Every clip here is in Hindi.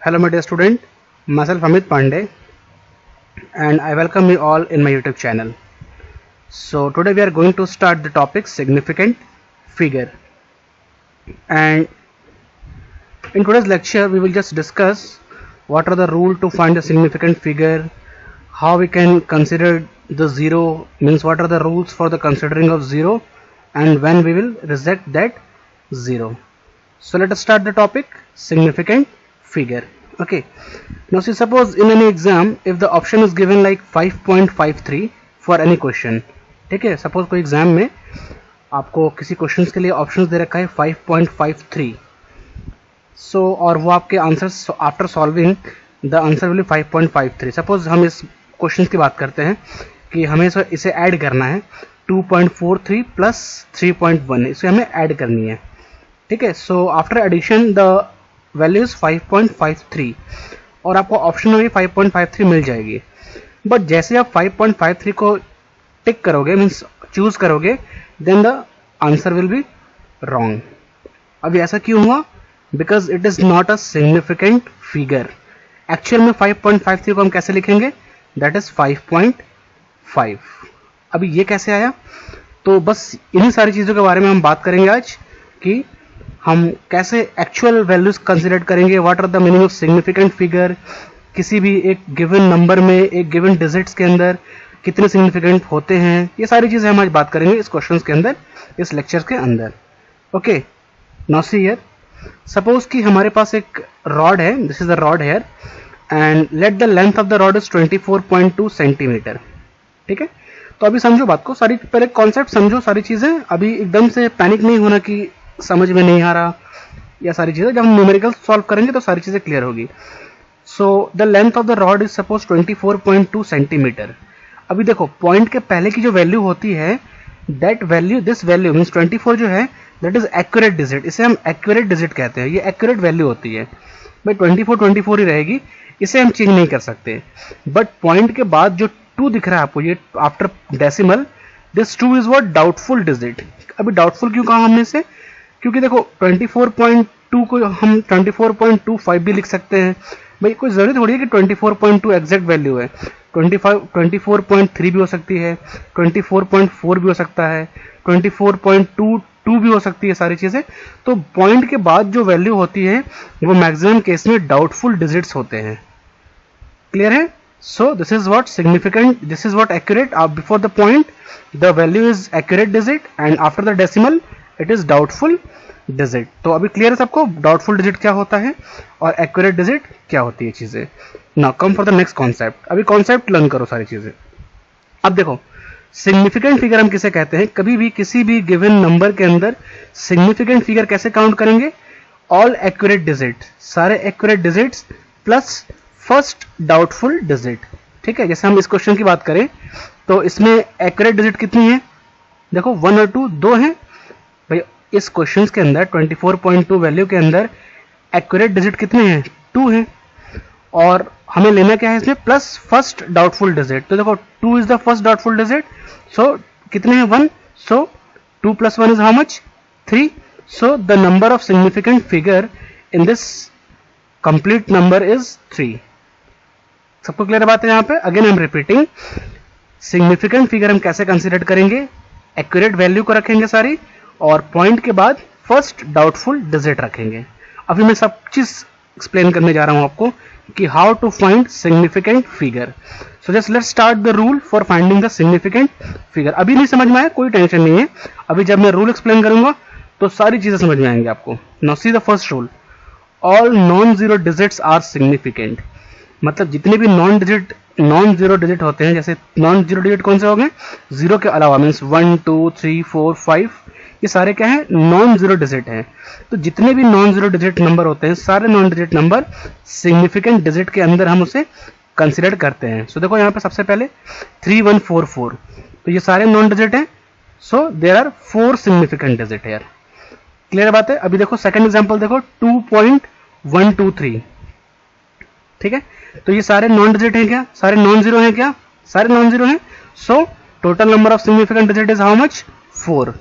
Hello my dear student, myself Amit Pandey and I welcome you all in my YouTube channel. So today we are going to start the topic significant figure, and in today's lecture we will just discuss what are the rules to find a significant figure, how we can consider the zero, means what are the rules for the considering of zero, and when we will reject that zero. So let us start the topic significant figure. Okay, now see, suppose in any exam if the option is given like 5.53 for any question, ठीक है, सपोज कोई एग्जाम में आपको किसी क्वेश्चन के लिए ऑप्शन दे रखा है 5.53, सो और वो आपके answer after solving the answer will 5.53. Suppose हम इस क्वेश्चन की बात करते हैं कि हमें इसे ऐड करना है 2.43 प्लस 3.1, इसे हमें ऐड करनी है, ठीक है. So after addition the value is 5.53 और आपको ऑप्शन में भी 5.53 मिल जाएगी. बट जैसे आप 5.53 को टिक करोगे, मीन्स चूज करोगे, then the answer will be wrong. अभी ऐसा क्यों हुआ? Because it is not a significant figure. Actual में 5.53 को हम कैसे लिखेंगे? That is 5.5. अभी ये कैसे आया? तो बस इन्हीं सारी चीजों के बारे में हम बात करेंगे आज कि हम कैसे एक्चुअल वैल्यूज कंसिडर करेंगे, what are the meaning of significant figure, किसी भी एक गिवन नंबर में एक गिवन डिजिट्स के अंदर कितने सिग्निफिकेंट होते हैं, ये सारी चीजें हम आज बात करेंगे इस क्वेश्चंस के अंदर, इस लेक्चर के अंदर. Okay, now see here, suppose कि हमारे पास एक रॉड है, this is the rod here and let the length of the rod is 24.2 centimetre. ठीक है, तो अभी समझो बात को, सारी पहले कॉन्सेप्ट समझो, सारी चीजें. अभी एकदम से पैनिक नहीं होना कि समझ में नहीं आ रहा या सारी चीजें, जब हम न्यूमेरिकल सॉल्व करेंगे तो सारी चीजें क्लियर होगी. So the length of the rod is suppose 24.2 centimetre. अभी देखो, पॉइंट के पहले की जो वैल्यू होती है, that value, this value means 24 जो है, दैट इज एक्यूरेट डिजिट. इसे हम एक्यूरेट डिजिट कहते हैं, ये एक्यूरेट वैल्यू होती है. भाई 24 ही रहेगी, इसे हम चेंज नहीं कर सकते. बट पॉइंट के बाद जो 2 दिख रहा है आपको, ये after decimal, this 2 is what? Doubtful digit. अभी डाउटफुल क्यों कहा हमने इसे? क्योंकि देखो 24.2 को हम 24.25 भी लिख सकते हैं. भाई कोई जरूरी थोड़ी है कि 24.2 एग्जैक्ट वैल्यू है. 24.3 भी हो सकती है, 24.4 भी हो सकता है, 24.22 भी हो सकती है, सारी चीजें. तो पॉइंट के बाद जो वैल्यू होती है वो मैक्सिमम केस में डाउटफुल डिजिट्स होते हैं. क्लियर है? So this is what significant, this is what accurate. Before the point the value is accurate digit and after the decimal it is doubtful digit. तो अभी क्लियर है सबको डाउटफुल डिजिट क्या होता है और एक्यूरेट डिजिट क्या होती है चीजें. Now come for the next concept. अभी कॉन्सेप्ट लर्न करो सारी चीजें. अब देखो, सिग्निफिकेंट फिगर हम किसे कहते हैं? कभी भी किसी भी गिवन नंबर के अंदर सिग्निफिकेंट फिगर कैसे काउंट करेंगे? ऑल एक्यूरेट डिजिट, सारे accurate digits plus first doubtful digit. ठीक है, जैसे हम इस क्वेश्चन की बात करें तो इसमें एक्यूरेट डिजिट कितनी है? देखो 1 और 2, 2 है. भाई इस क्वेश्चन के अंदर 24.2 वैल्यू के अंदर एक्यूरेट डिजिट कितने हैं? 2 हैं. और हमें लेना क्या है इसमें? Plus first doubtful digit. तो देखो 2 is the first doubtful digit, so कितने हैं? 1. So 2 + 1 is how much? 3. So the number of significant figure in this complete number is 3. सबको क्लियर बात है यहाँ पे? Again I am repeating, significant figure हम कैसे कंसिडर करेंगे? एक्यूरेट वैल्यू को रखेंगे सारी और पॉइंट के बाद फर्स्ट डाउटफुल डिजिट रखेंगे. अभी मैं सब चीज एक्सप्लेन करने जा रहा हूं आपको कि how to find significant figure. So just let's start the rule for finding the significant figure. अभी नहीं समझ में आया, कोई टेंशन नहीं है, अभी जब मैं रूल एक्सप्लेन करूंगा तो सारी चीजें समझ में आएंगी आपको. Now see the first rule, all non zero digits are significant. मतलब जितने भी नॉन जीरो डिजिट होते हैं, जैसे नॉन जीरो डिजिट कौन से हो गए? जीरो के अलावा, मीन्स 1 2 3 4 5, ये सारे क्या है? नॉन जीरो डिजिट हैं. तो जितने भी नॉन जीरो डिजिट नंबर होते हैं, सारे non digit number significant digit के अंदर हम उसे कंसिडर करते हैं. सो देखो यहाँ पे सबसे पहले 3144, तो ये सारे नॉन डिजिट हैं. So there are 4 significant digit here. Clear बात है? अभी देखो सेकंड एग्जांपल देखो 2.123. ठीक है, तो ये सारे नॉन डिजिट हैं क्या? सारे नॉन जीरो हैं क्या? सारे नॉन जीरो हैं. So total number of significant digit is how much? 4.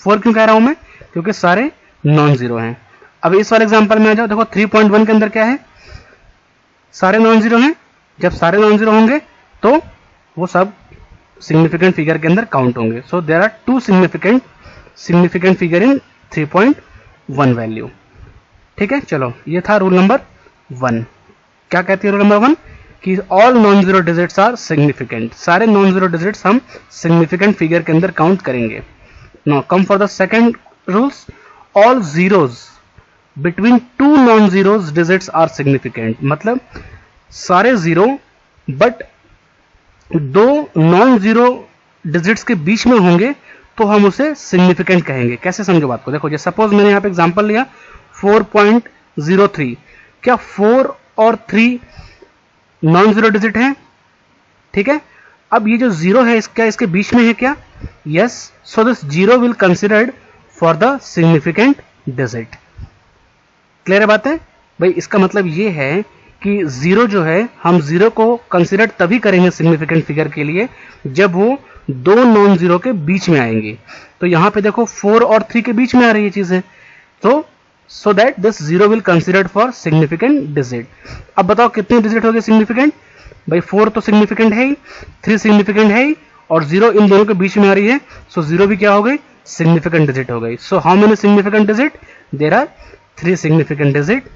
4 क्यों कह रहा हूं मैं? क्योंकि सारे नॉन जीरो हैं. अब इस वाले एग्जांपल में आ जाओ, देखो 3.1 के अंदर क्या है? सारे नॉन जीरो हैं, जब सारे नॉन जीरो होंगे तो वो सब सिग्निफिकेंट फिगर के अंदर काउंट होंगे. So there are two significant figure in 3.1 value. ठीक है, चलो ये था रूल नंबर 1. क्या कहती है रूल नंबर 1 कि all non zero digits are significant. सारे नॉन जीरो डिजिट्स हम सिग्निफिकेंट फिगर के अंदर काउंट करेंगे. Now come for the second rules. All zeros between two non zeros digits are significant. मतलब सारे जीरो बट दो नॉन जीरो डिजिट्स के बीच में होंगे तो हम उसे सिग्निफिकेंट कहेंगे. कैसे समझो बात को. देखो जैसे सपोज मैंने यहां पे एग्जांपल लिया 4.03. क्या 4 और 3 नॉन जीरो डिजिट है? ठीक है. अब ये जो जीरो है क्या इसके बीच में है क्या? Yes. So this zero will considered for the significant digit. Clear है बात है भाई. इसका मतलब ये है कि जीरो जो है हम जीरो को कंसिडर तभी करेंगे सिग्निफिकेंट फिगर के लिए जब वो दो नॉन जीरो के बीच में आएंगे. तो यहां पे देखो 4 और 3 के बीच में आ रही है चीजें, तो so that this zero will considered for significant digit. अब बताओ कितने डिजिट हो गए सिग्निफिकेंट? भाई 4 तो सिग्निफिकेंट है ही, 3 सिग्निफिकेंट है ही, और 0 इन दोनों के बीच में आ रही है. सो 0 भी क्या हो गई? सिग्निफिकेंट डिजिट हो गई. So how many significant digit? There are 3 significant digit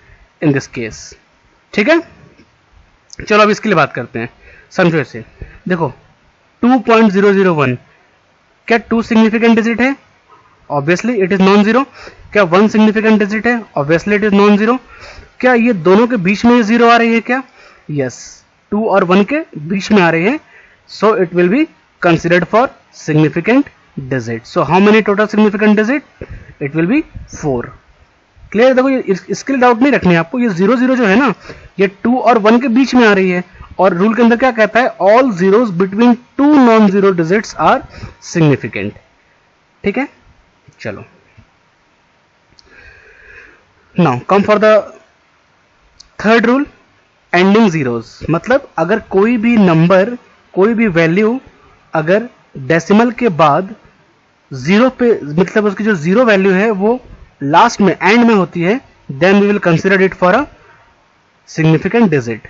in this case. ठीक है, चलो अब इसके लिए बात करते हैं. समझो इसे. देखो 2.001 क्या 2 सिग्निफिकेंट डिजिट है? Obviously it is non zero. क्या 1 सिग्निफिकेंट डिजिट है? Obviously it is non zero. क्या ये दोनों के बीच में जीरो आ रही है क्या? यस. 2 और 1 के बीच में आ रही है. सो it will be considered for significant digit. So how many total significant digit? It will be 4. Clear. देखो इसके लिए डाउट नहीं रखनी है आपको. ये 0 0 जो है ना ये 2 और 1 के बीच में आ रही है और रूल के अंदर क्या कहता है? All zeros between two non zero digits are significant. ठीक है, चलो now come for the third rule. Ending zeros. मतलब अगर कोई भी नंबर, कोई भी वैल्यू अगर डेसिमल के बाद जीरो पे, मतलब उसकी जो जीरो वैल्यू है वो लास्ट में एंड में होती है, then we will consider it for a significant digit.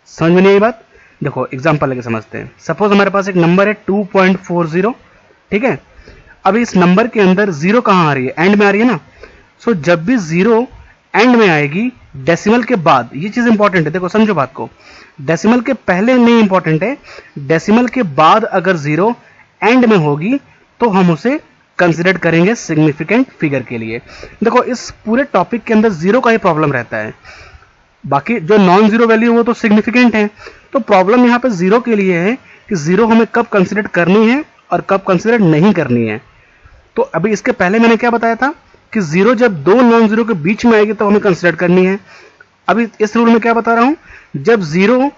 समझ में नहीं आई बात? देखो एग्जांपल लेके समझते हैं. सपोज हमारे पास एक नंबर है 2.40. ठीक है. अब इस नंबर के अंदर जीरो कहां आ रही है? एंड में आ रही है ना. सो जब भी जीरो एंड में आएगी डेसिमल के बाद, ये चीज इंपॉर्टेंट है. देखो समझो बात को. डेसिमल के पहले नहीं इंपॉर्टेंट है, डेसिमल के बाद अगर जीरो एंड में होगी तो हम उसे कंसिडर करेंगे सिग्निफिकेंट फिगर के लिए. देखो इस पूरे टॉपिक के अंदर जीरो का ही प्रॉब्लम रहता है. बाकी जो नॉन जीरो वैल्यू वो तो सिग्निफिकेंट है. तो प्रॉब्लम यहां पे जीरो के लिए है कि जीरो हमें कब कंसिडर करनी है और कब कंसिडर नहीं करनी है. तो अभी इसके पहले मैंने क्या बताया था कि जीरो जब दो नॉन जीरो के बीच में आएगी तो हमें कंसिडर करनी है. अभी इस रूल में क्या बता रहा हूं? जब जीरो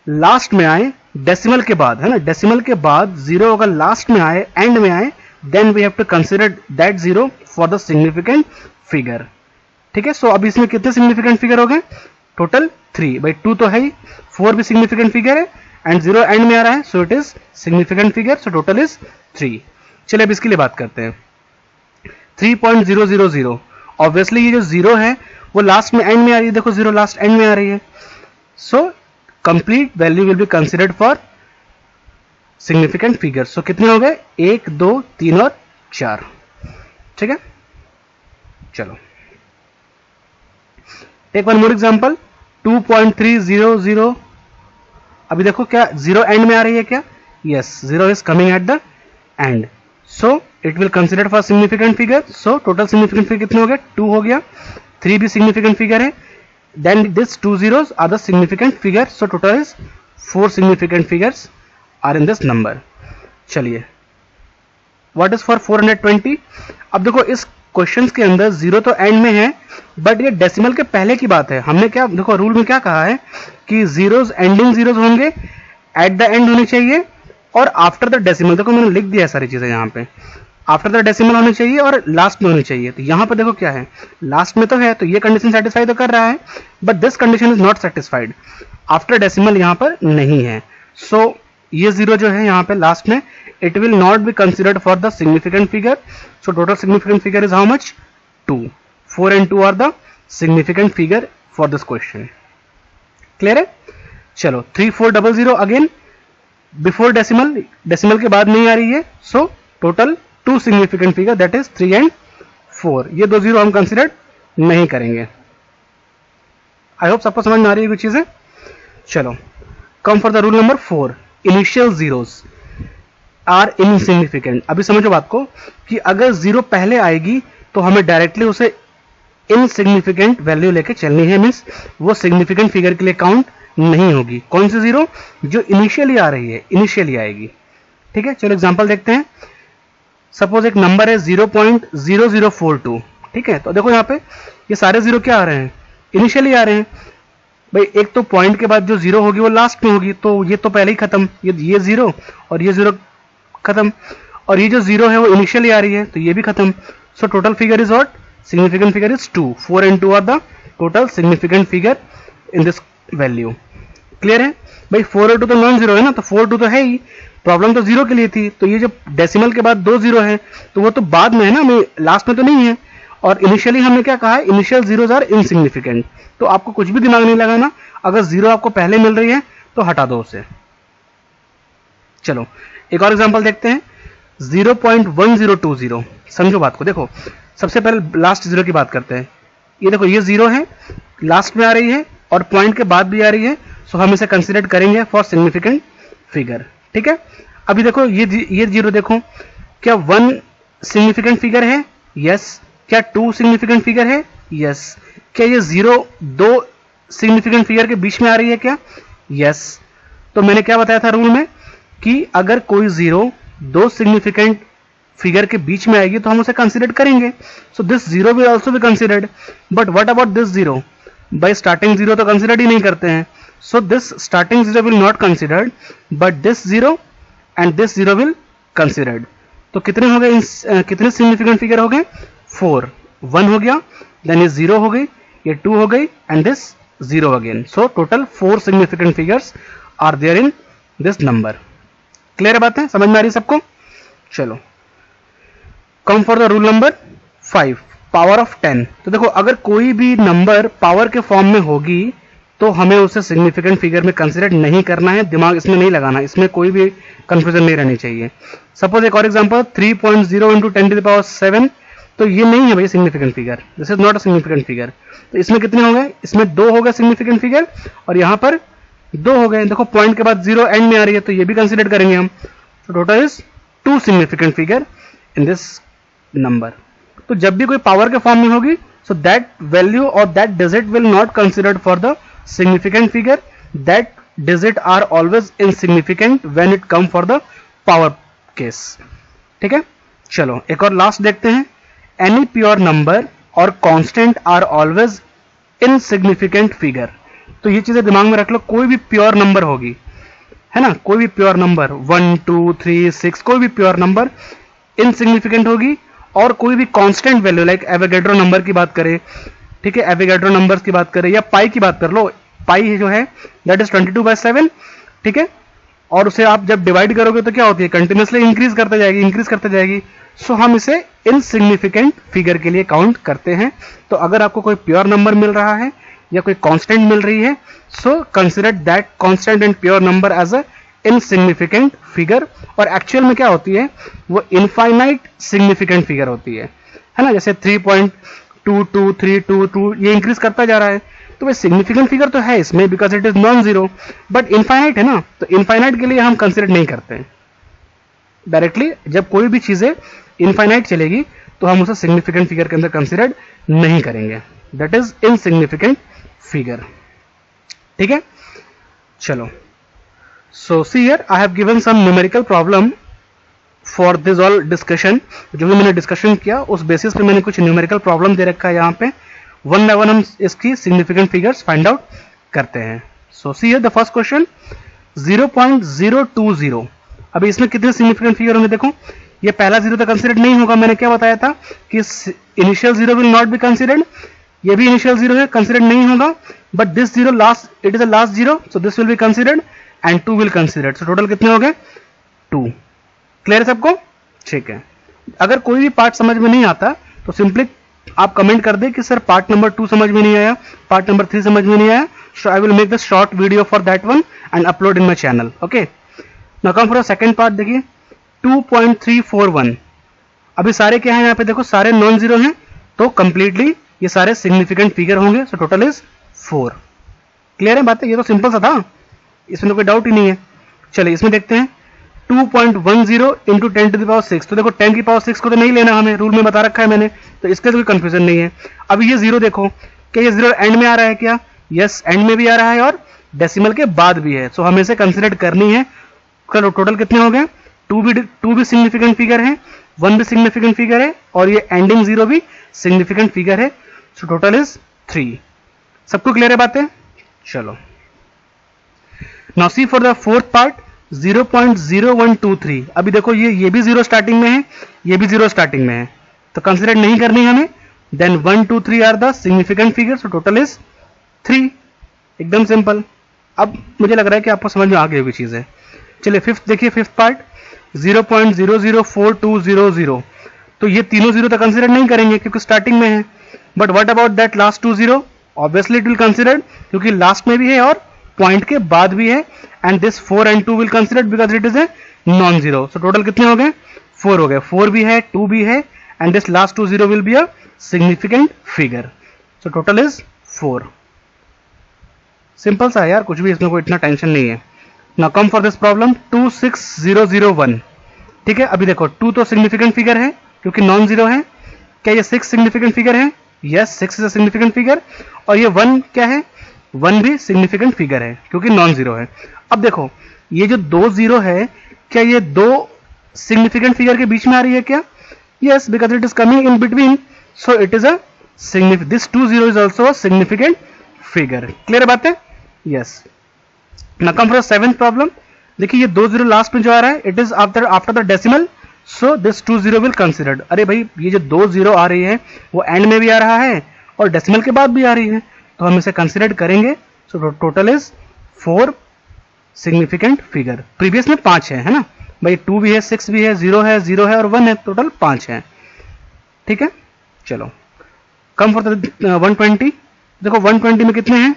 लास्ट में आए डेसिमल के बाद, है ना, डेसिमल के बाद जीरो अगर लास्ट में आए, एंड में आए, then we have to consider that zero for the significant figure. ठीक है. सो अब इसमें कितने सिग्निफिकेंट फिगर हो गए? टोटल 3. भाई 2 तो है ही, 4 भी सिग्निफिकेंट फिगर है एंड जीरो एंड में आ रहा है, so it is significant figure. So total is 3. चलिए अब इसके लिए बात करते हैं. 3.000. ऑब्वियसली ये जो जीरो है वो लास्ट में एंड में आ रही है. देखो जीरो लास्ट एंड में आ रही है. So complete value will be considered for significant figure. So कितने हो गए? 1 2 3 और 4. ठीक है. चलो टेक वन मोर एग्जांपल. 2.300. अभी देखो क्या जीरो एंड में आ रही है क्या? Yes, zero is coming at the end. So it will consider for significant figure. So total significant figure कितने हो गए? 2 हो गया. 3 भी सिग्निफिकेंट फिगर है. Then this 2 zeros are the significant figure. So total is 4 significant figures are in this number. चलिए व्हाट इज फॉर 420? अब देखो इस क्वेश्चंस के अंदर जीरो तो एंड में है बट ये डेसिमल के पहले की बात है. हमने क्या, देखो रूल में क्या कहा है कि जीरोस एंडिंग जीरोस होंगे, एट द एंड होनी चाहिए और आफ्टर द डेसिमल. देखो मैंने लिख दिया सारी चीजें यहाँ पे. आफ्टर द डेसिमल होनी चाहिए और लास्ट में होनी चाहिए. तो यहाँ पर देखो क्या है, लास्ट में तो है तो ये कंडीशन सेटिस्फाई तो कर रहा है but this condition is not satisfied. After decimal यहाँ पर नहीं है. सो ये जीरो जो है यहाँ पे लास्ट में, it will not be considered for the significant figure. So total significant figure is how much? 2. 4 and 2 are the significant figure for this question. Clear है? चलो 3400 अगेन बिफोर डेसिमल, डेसिमल के बाद नहीं आ रही है, so total 2 significant figure that is 3 and 4, ये 2 जीरो हम कंसिडर नहीं करेंगे। आई होप सबको समझ में आ रही है कुछ चीजें। चलो come for the rule number 4, initial zeros are insignificant. अभी समझो बात को कि अगर जीरो पहले आएगी तो हमें डायरेक्टली उसे इनसिग्निफिकेंट वैल्यू लेके चलनी है, मीन्स वो सिग्निफिकेंट फिगर के लिए काउंट नहीं होगी। कौन सी जीरो? जो इनिशियली आ रही है, इनिशियली आएगी। ठीक है, चलो एग्जांपल देखते हैं। सपोज एक नंबर है 0.0042, ठीक है, तो देखो यहाँ पे ये सारे जीरो क्या आ रहे हैं? इनिशियली आ रहे हैं। भाई एक तो पॉइंट के बाद जो जीरो होगी वो लास्ट में होगी, तो ये तो पहले ही खत्म, ये जीरो और ये जीरो खत्म, और ये जो जीरो है वो इनिशियली आ रही है तो ये भी खत्म। So total figure is what? Significant figure is 2, 4 and 2 are the total significant figure in this value. Clear है भाई? 4 और 2 तो नॉन जीरो है ना, तो 4 2 तो है ही, प्रॉब्लम तो जीरो के लिए थी। तो ये जो डेसिमल के बाद 2 जीरो है तो वो तो बाद में है ना, लास्ट में तो नहीं है। और इनिशियली हमने क्या कहा है? Initial zeros are insignificant. तो आपको कुछ भी दिमाग नहीं लगाना, अगर जीरो आपको पहले मिल रही है तो हटा दो उसे। चलो एक और एग्जांपल देखते हैं, 0.1020। समझो बात को, देखो सबसे पहले लास्ट जीरो की बात करते हैं। ये देखो ये जीरो है, लास्ट में आ रही है और पॉइंट के बाद भी आ रही है, सो हम इसे कंसीडर करेंगे फॉर सिग्निफिकेंट फिगर। ठीक है, अभी देखो ये जीरो देखो, क्या 1 सिग्निफिकेंट फिगर है? यस। क्या 2 सिग्निफिकेंट फिगर है? यस। क्या ये जीरो 2 सिग्निफिकेंट फिगर के बीच में आ रही है क्या? यस। तो मैंने क्या बताया था रूल में कि अगर कोई जीरो 2 सिग्निफिकेंट फिगर के बीच में आएगी तो हम उसे कंसीडर करेंगे। So this zero will also be considered, but what about this zero? Bye starting zero तो कंसीडर ही नहीं करते हैं, so this starting zero will not considered, but this zero and this zero will considered. तो कितने हो गए? कितने सिग्निफिकेंट फिगर हो गए? 4। 1 हो गया, देन ये 0 हो गई, ये 2 हो गई and this 0 again. So total 4 significant figures are there in this number. Clear बात है? समझ में आ रही है सबको? चलो come for the rule number 5, power of 10। तो देखो अगर कोई भी नंबर पावर के फॉर्म में होगी तो हमें उसे सिग्निफिकेंट फिगर में कंसीडर नहीं करना है, दिमाग इसमें नहीं लगाना, इसमें कोई भी कंफ्यूजन नहीं रहनी चाहिए। सपोज एक और एग्जांपल, 3.0 × 10⁻⁷, तो ये नहीं है भाई significant figure, this is not a significant figure. तो इसमें कितने हो गए? इसमें 2 हो गए सिग्निफिकेंट फिगर और यहां पर 2 हो गए। देखो पॉइंट के बाद 0 एंड में आ रही है तो ये भी कंसीडर करेंगे हम। तो total is 2 significant figure in this number. तो जब भी कोई पावर के फॉर्म में होगी, सो दैट वैल्यू और that digit will not considered for the significant figure, that digit are always insignificant when it come for the power case। ठीक है, चलो एक और लास्ट देखते हैं। any pure number और constant are always insignificant figure। तो ये चीजें दिमाग में रख लो, कोई भी प्योर नंबर होगी, है ना, कोई भी प्योर नंबर 1 2 3 6 कोई भी प्योर नंबर इनसिग्निफिकेंट होगी, और कोई भी constant value like Avogadro number की बात करें, ठीक है, एवोगैड्रो नंबर्स की बात करें या पाई की बात कर लो, पाई जो है दैट इज 22/7, ठीक है, और उसे आप जब डिवाइड करोगे तो क्या होती है? कंटिन्यूसली इंक्रीज करते जाएगी। सो हम इसे इनसिग्निफिकेंट फिगर के लिए काउंट करते हैं। तो अगर आपको कोई प्योर नंबर मिल रहा है या कोई कांस्टेंट मिल रही है, so consider that constant and pure number as a insignificant figure. और एक्चुअल में क्या होती है? वो इनफाइनाइट सिग्निफिकेंट फिगर होती है ना, जैसे 3.2232 ये इंक्रीज करता जा रहा है, तो भाई सिग्निफिकेंट फिगर तो है इसमें because it is non zero, but infinite है ना, तो इनफाइनाइट के लिए हम कंसीडर नहीं करते हैं डायरेक्टली। जब कोई भी चीजें इनफाइनाइट चलेगी तो हम उसे सिग्निफिकेंट फिगर के अंदर कंसीडर नहीं करेंगे, दैट इज इनसिग्निफिकेंट फिगर। ठीक है, चलो so see here I have given some numerical problem for this all discussion. जो भी मैंने डिस्कशन किया उस बेसिस पे मैंने कुछ न्यूमेरिकल प्रॉब्लम दे रखा है यहाँ पे। वन बाय वन हम इसकी सिग्निफिकेंट फिगर्स फाइंड आउट करते हैं। So see here the first question 0.020। अभी इसमें कितने सिग्निफिकेंट फिगर होंगे? देखो ये पहला जीरो तो कंसिडर्ड नहीं होगा, मैंने क्या बताया था कि initial zero will not be considered, ये भी इनिशियल जीरो है, कंसिडर्ड नहीं होगा, but this zero last, it is a last zero, so this will be considered and 2 will considered. So total कितने हो गए? 2। क्लियर है सबको? ठीक है, अगर कोई भी पार्ट समझ में नहीं आता तो सिंपली आप कमेंट कर दे कि सर पार्ट नंबर 2 समझ में नहीं आया, पार्ट नंबर 3 समझ में नहीं आया, So I will make the short video for that one and upload in my channel. Okay. Now come for the second part. देखिए 2.341. अभी सारे क्या हैं यहाँ पे देखो, सारे नॉन जीरो हैं, तो कंप्लीटली ये सारे सिग्निफिकेंट फिगर होंगे. सो टोटल इज 4. क्लियर है बातें? ये तो सिंपल सा था, इसमें तो कोई डाउट ही नहीं है. चलिए इसमें देखते हैं 2.10 इंटू 10⁶. तो देखो 10⁶ को तो नहीं लेना हमें, रूल में बता रखा है मैंने, तो इसके कोई कंफ्यूजन नहीं है. अभी ये जीरो देखो, क्या ये जीरो एंड में आ रहा है क्या? यस, एंड में भी आ रहा है और डेसिमल के बाद भी है. सो हमें इसे कंसिडर करनी है. चलो टोटल कितने हो गए? 2 भी सिग्निफिकेंट फिगर है, 1 भी सिग्निफिकेंट फिगर है, और ये एंडिंग जीरो भी सिग्निफिकेंट फिगर है. सो टोटल इज 3. सबको क्लियर है बातें? चलो now see for the fourth part 0.0123. अभी देखो ये भी जीरो स्टार्टिंग में है, ये भी जीरो स्टार्टिंग में है, तो कंसिडर नहीं करनी हमें. Then 1 2 3 are the significant figure. So total is 3. एकदम सिंपल. अब मुझे लग रहा है कि आपको समझ में आ गई होगी चीजें. चलिए फिफ्थ देखिए, फिफ्थ पार्ट 0.004200. तो ये तीनों जीरो तो कंसिडर नहीं करेंगे क्योंकि स्टार्टिंग में है. But what about that last 2 zero? Obviously it will consider, क्योंकि लास्ट में भी है और पॉइंट के बाद भी है. And this 4 and 2 will consider because it is a non zero. So total कितने हो गए? 4 हो गए. 4 भी है, 2 भी है, and this last 2 zero will be a significant figure. So total is 4. Simple सा है यार, कुछ भी इसमें कोई इतना टेंशन नहीं है. Now come for this problem 26001. ठीक है, अभी देखो 2 तो सिग्निफिकेंट फिगर है क्योंकि नॉन जीरो है. क्या ये 6 सिग्निफिकेंट फिगर है? Yes, 6 is a significant figure. और ये 1 क्या है? 1 भी सिग्निफिकेंट फिगर है क्योंकि नॉन जीरो है. अब देखो ये जो 2 जीरो है, क्या ये 2 सिग्निफिकेंट फिगर के बीच में आ रही है क्या? Yes, because it is coming in between. So it is a significant, this 2 zero is also a significant figure. Clear बात है? Yes. Now come for the seventh problem. देखिए ये 2 जीरो लास्ट में जो आ रहा है, it is after the decimal. So this 2 zero will considered. अरे भाई ये जो 2 जीरो आ रही है वो एंड में भी आ रहा है और डेसिमल के बाद भी आ रही है, तो हम इसे कंसिडर करेंगे. सो total is 4 significant figure. Previous में 5 है ना भाई, 2 भी है, 6 भी है, 0 है, 0 है और 1 है, टोटल 5 है. ठीक है, चलो कम फॉर द 120. देखो 120 में कितने हैं?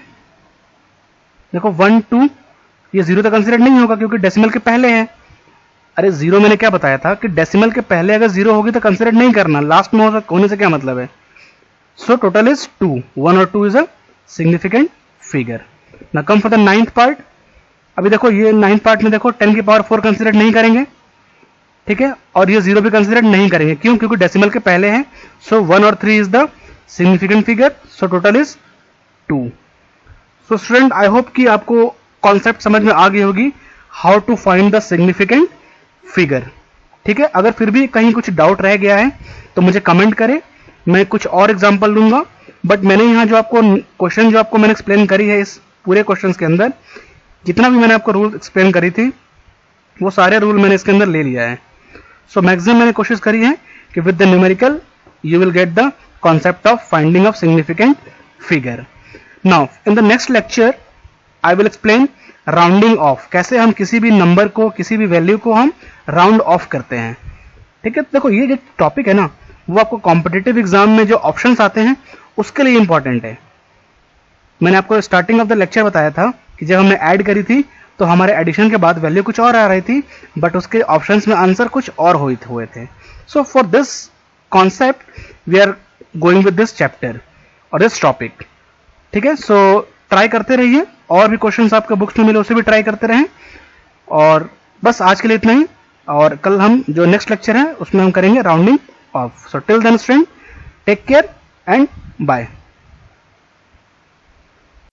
देखो 1 2, ये 0 तो कंसिडर नहीं होगा क्योंकि डेसिमल के पहले है. अरे 0 मैंने क्या बताया था कि डेसिमल के पहले अगर 0 होगी तो कंसिडर नहीं करना, लास्ट में होने से क्या मतलब है. सो टोटल इज 2. 1 और 2 is a significant figure. Now come for the 9th part. अभी देखो ये 9th पार्ट में देखो 10⁴ कंसिडर नहीं करेंगे. ठीक है, और ये 0 भी कंसिडर नहीं करेंगे. क्यों? क्योंकि डेसिमल के पहले हैं. सो 1 और 3 is the significant figure. So total is 2. So student, I hope कि आपको कॉन्सेप्ट समझ में आ गई होगी how to find the significant figure. ठीक है, अगर फिर भी कहीं कुछ डाउट रह गया है तो मुझे कमेंट करें, मैं कुछ और एग्जांपल लूंगा. बट मैंने यहाँ जो आपको क्वेश्चन जो आपको मैंने एक्सप्लेन करी है, इस पूरे क्वेश्चंस के अंदर जितना भी मैंने आपको रूल एक्सप्लेन करी थी वो सारे रूल मैंने इसके अंदर ले लिया है. सो मैक्सिमम मैंने कोशिश करी है कि with the numerical you will get the concept of finding of significant figure. Now in the next lecture I will explain rounding off, कैसे हम किसी भी नंबर को, किसी भी वैल्यू को हम राउंड ऑफ करते हैं. ठीक है, देखो ये जो टॉपिक है ना वो आपको कॉम्पिटिटिव एग्जाम में जो ऑप्शंस आते हैं उसके लिए इंपॉर्टेंट है. मैंने आपको स्टार्टिंग ऑफ द लेक्चर बताया था कि जब हमने ऐड करी थी तो हमारे एडिशन के बाद वैल्यू कुछ और आ रही थी, बट उसके ऑप्शंस में आंसर कुछ और हुए थे. So for this concept we are going with this chapter और दिस टॉपिक. ठीक है, सो ट्राई करते रहिए, और भी क्वेश्चंस आपके बुक्स में मिले उसे भी ट्राई करते रहें. और बस आज के लिए इतना ही, और कल हम जो नेक्स्ट लेक्चर है उसमें हम करेंगे rounding off. So till then student, take care and bye.